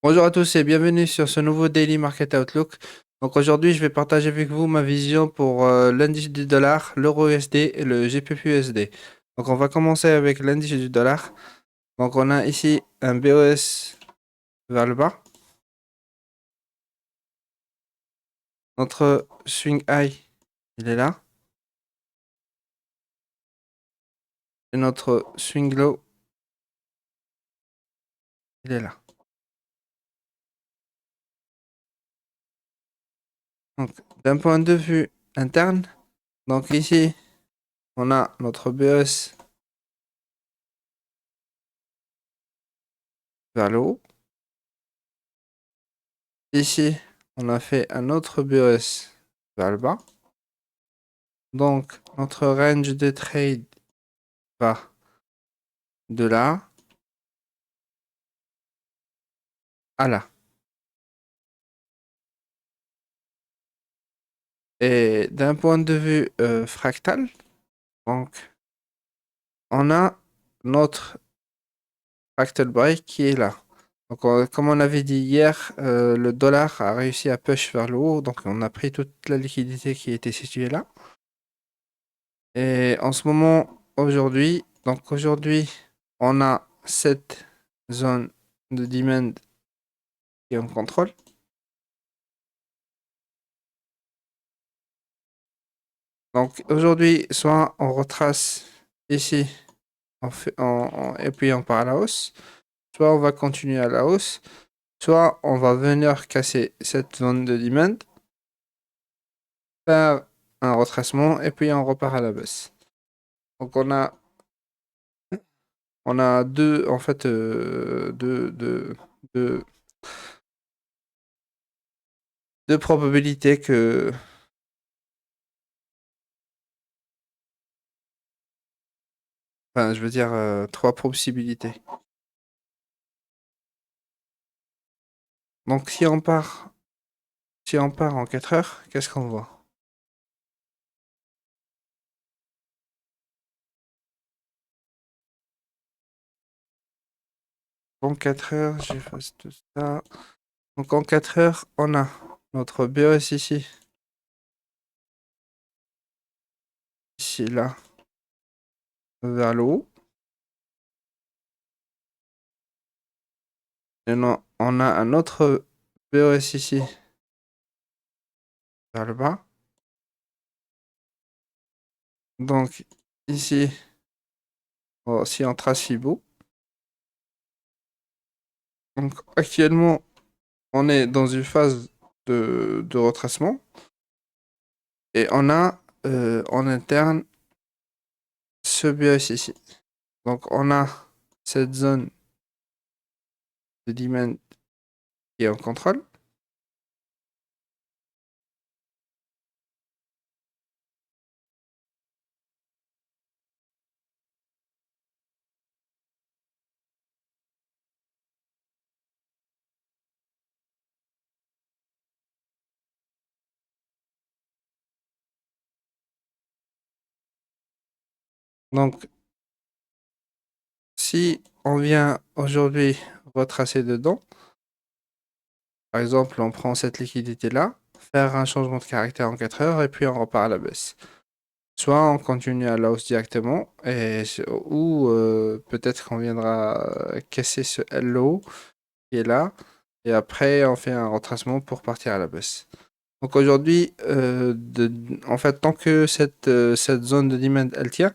Bonjour à tous et bienvenue sur ce nouveau Daily Market Outlook. Donc aujourd'hui, je vais partager avec vous ma vision pour l'indice du dollar, l'euro USD et le GBP USD. Donc on va commencer avec l'indice du dollar. Donc on a ici un BOS vers le bas. Notre swing high, il est là. Et notre swing low, il est là. Donc d'un point de vue interne, donc ici, on a notre BOS vers le haut. Ici, on a fait un autre BOS vers le bas. Donc, notre range de trade va de là à là. Et d'un point de vue fractal, donc, on a notre fractal break qui est là. Donc, comme on avait dit hier, le dollar a réussi à push vers le haut. Donc, on a pris toute la liquidité qui était située là. Et en ce moment, aujourd'hui, on a cette zone de demand qui est en contrôle. Donc aujourd'hui, soit on retrace ici et puis on part à la hausse, soit on va continuer à la hausse, soit on va venir casser cette zone de demand, faire un retracement et puis on repart à la baisse. Donc on a deux en fait deux, deux probabilités que enfin je veux dire trois possibilités. Donc si on part en 4 heures, qu'est-ce qu'on voit? En 4 heures, j'efface tout ça. Donc en 4 heures, on a notre BOS ici là, vers le haut. Et non, on a un autre BOS ici, vers le bas. Donc ici, si on trace Fibo. Donc actuellement, on est dans une phase de retracement. Et on a en interne ce BOS ici. Donc on a cette zone de demand qui est en contrôle. Donc si on vient aujourd'hui retracer dedans, par exemple, on prend cette liquidité-là, faire un changement de caractère en 4 heures et puis on repart à la baisse. Soit on continue à la hausse directement, ou peut-être qu'on viendra casser ce LO qui est là, et après on fait un retracement pour partir à la baisse. Donc aujourd'hui, en fait, tant que cette zone de demand elle tient,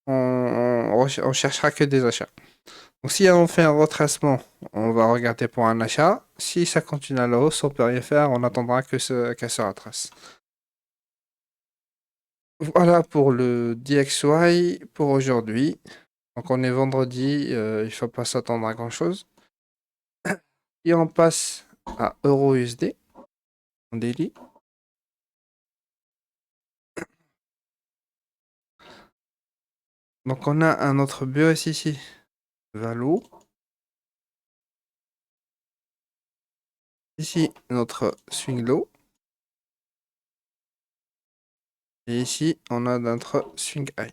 on cherchera que des achats. Donc si on fait un retracement, on va regarder pour un achat. Si ça continue à la hausse, on peut rien faire, on attendra qu'elle se retrace. Voilà pour le DXY pour aujourd'hui. Donc on est vendredi, il ne faut pas s'attendre à grand chose. Et on passe à Euro USD en daily. Donc on a un autre BOS ici, Valo. Ici notre swing low. Et ici on a notre swing high.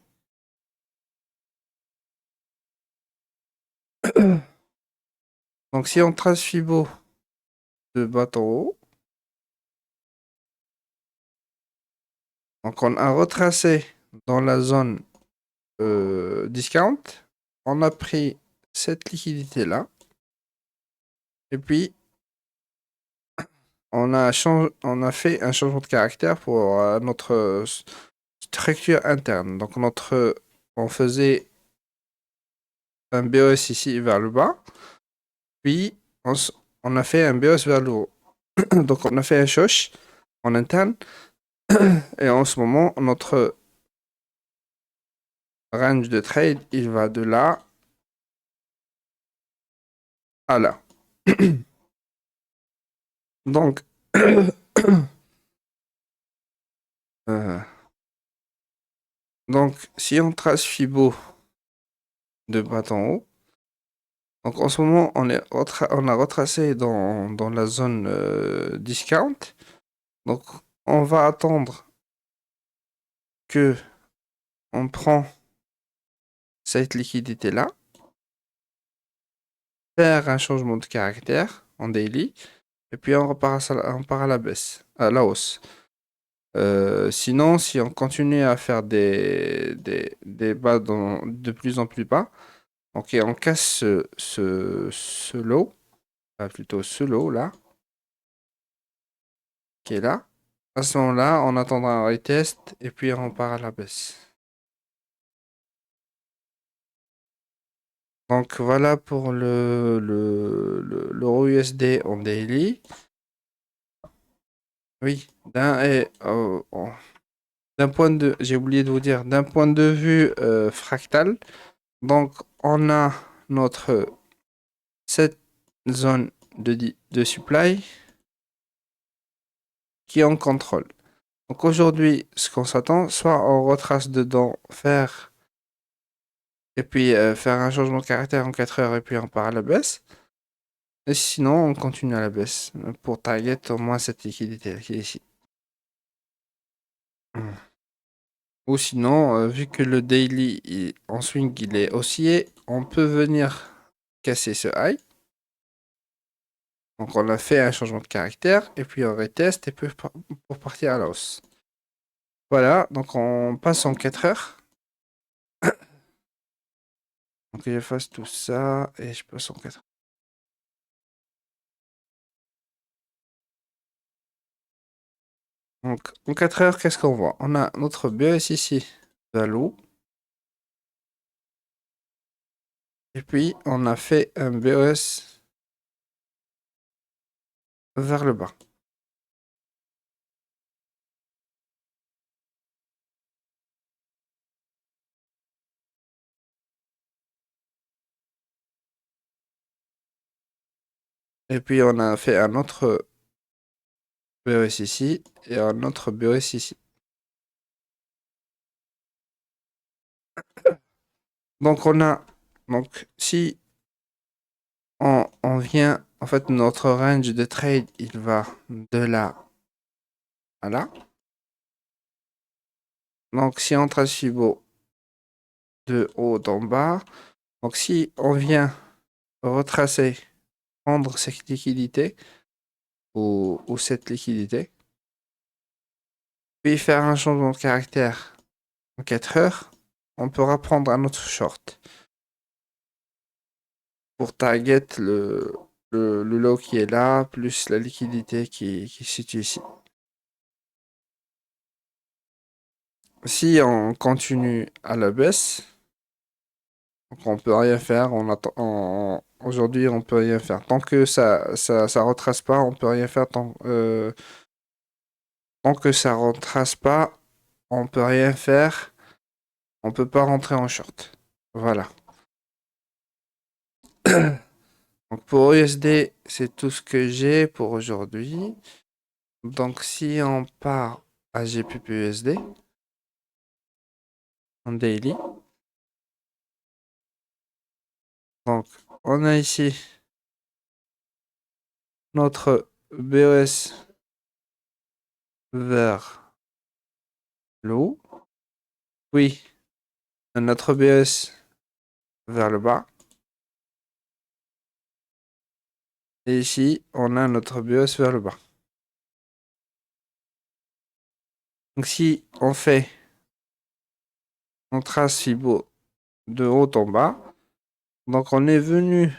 Donc si on trace Fibo de bas en haut. Donc, on a retracé dans la zone discount. On a pris cette liquidité-là. Et puis, on a fait un changement de caractère pour notre structure interne. Donc, on faisait un BOS ici vers le bas. Puis, on a fait un BOS vers le haut. Donc, on a fait un shosh en interne. Et en ce moment, notre range de trade, il va de là à là. Donc, euh, donc, si on trace Fibo de bas en haut, donc en ce moment, on a retracé dans la zone discount. Donc, on va attendre que on prend cette liquidité-là, faire un changement de caractère en daily, et puis on part à la baisse, à la hausse. Sinon, si on continue à faire des bas de plus en plus bas, ok, on casse ce low, plutôt ce low là, qui est là. À ce moment-là, on attendra un retest et puis on part à la baisse. Donc voilà pour l'euro USD en daily. Oui, d'un point de, j'ai oublié de vous dire, d'un point de vue fractal, donc on a cette zone de supply qui est en contrôle. Donc aujourd'hui, ce qu'on s'attend, soit on retrace dedans, et puis faire un changement de caractère en 4 heures et puis on part à la baisse. Et sinon, on continue à la baisse pour target au moins cette liquidité qui est ici. Ou sinon, vu que le daily en swing il est haussier, on peut venir casser ce high. Donc on a fait un changement de caractère et puis on reteste et puis pour partir à la hausse. Voilà, donc on passe en 4 heures. Donc j'efface tout ça et je passe en 4 heures. Donc en 4 heures, qu'est-ce qu'on voit? On a notre BS ici, value. Et puis on a fait un BOS vers le bas. Et puis on a fait un autre BOS ici et un autre BOS ici. Donc si on vient, en fait notre range de trade, il va de là à là. Donc si on trace Fibo de haut en bas, donc si on vient retracer, prendre cette liquidité ou cette liquidité, puis faire un changement de caractère en 4 heures, on pourra prendre un autre short pour target le low qui est là, plus la liquidité qui se situe ici. Si on continue à la baisse, donc on peut rien faire. Aujourd'hui, on peut rien faire. Tant que ça retrace pas, on peut rien faire. Tant que ça retrace pas, on peut rien faire. On peut pas rentrer en short. Voilà. Donc pour USD, c'est tout ce que j'ai pour aujourd'hui. Donc si on part à GBP USD en daily, donc on a ici notre BOS vers le haut. Oui, notre BOS vers le bas. Et ici, on a notre BES vers le bas. Donc si on fait, on trace Fibo de haut en bas, donc on est venu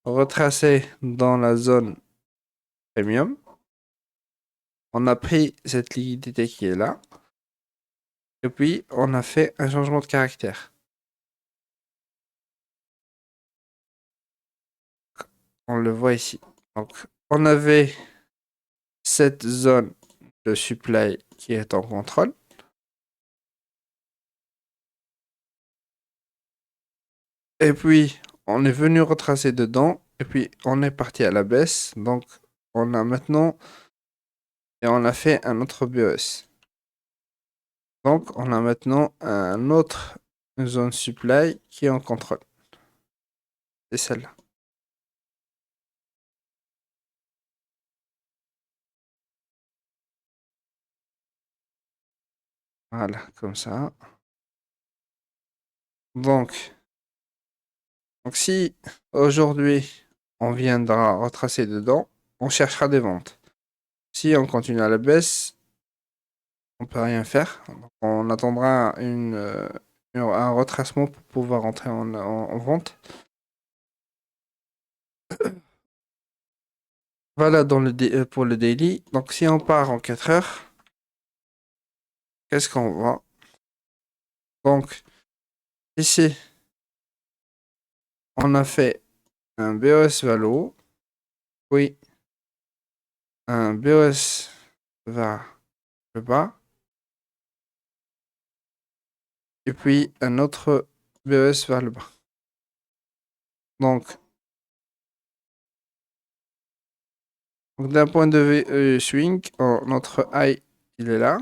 retracer dans la zone premium. On a pris cette liquidité qui est là. Et puis, on a fait un changement de caractère. On le voit ici. Donc, on avait cette zone de supply qui est en contrôle. Et puis, on est venu retracer dedans. Et puis, on est parti à la baisse. Donc, on a maintenant... Et on a fait un autre BES. Donc, on a maintenant un autre zone supply qui est en contrôle. C'est celle-là. Voilà, comme ça. Donc si aujourd'hui on viendra retracer dedans, on cherchera des ventes. Si on continue à la baisse, on peut rien faire. Donc, on attendra un retracement pour pouvoir entrer en vente. Voilà pour le daily. Donc si on part en 4 heures, qu'est-ce qu'on voit? Donc ici, on a fait un BOS vers le haut, puis un BOS vers le bas, et puis un autre BOS vers le bas. Donc d'un point de vue swing, notre high, il est là.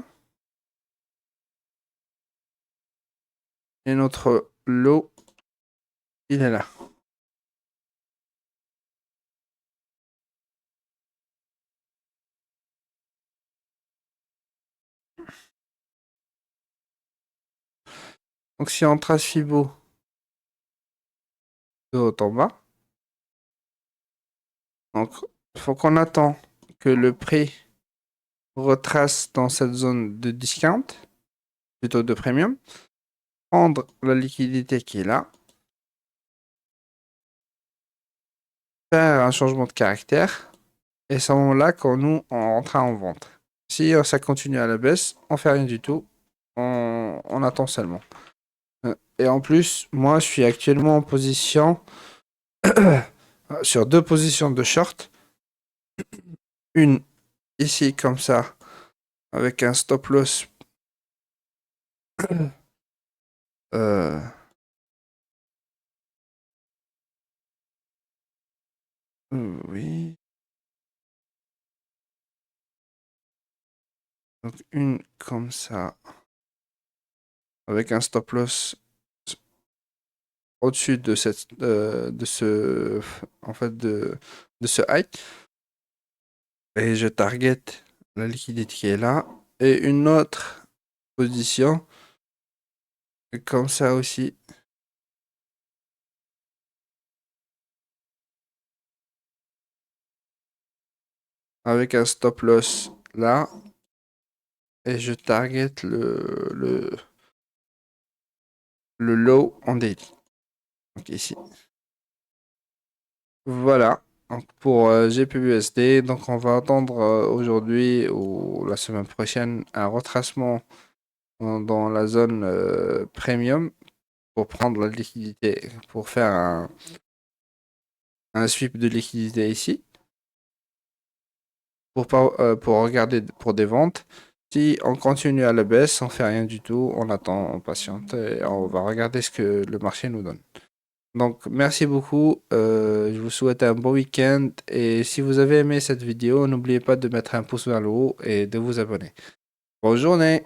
Et notre low, il est là. Donc si on trace Fibo de haut en bas, donc il faut qu'on attend que le prix retrace dans cette zone de discount, plutôt de premium, prendre la liquidité qui est là, faire un changement de caractère, et c'est à ce moment-là qu'on nous on rentrera en vente. Si ça continue à la baisse, on fait rien du tout, on attend seulement. Et en plus, moi je suis actuellement en position sur deux positions de short. Une ici comme ça, avec un stop loss. euh, oui. Donc une comme ça, avec un stop loss au-dessus de ce, en fait, de ce high. Et je target la liquidité qui est là. Et une autre position, comme ça aussi. Avec un stop loss là. Et je target le low en daily. Donc ici. Voilà. Donc pour GPUSD, donc on va attendre aujourd'hui ou la semaine prochaine un retracement dans la zone premium pour prendre la liquidité, pour faire un sweep de liquidité ici, pour regarder pour des ventes. Si on continue à la baisse, on fait rien du tout, on attend, on patiente et on va regarder ce que le marché nous donne. Donc, merci beaucoup. Je vous souhaite un bon week-end. Et si vous avez aimé cette vidéo, n'oubliez pas de mettre un pouce vers le haut et de vous abonner. Bonne journée!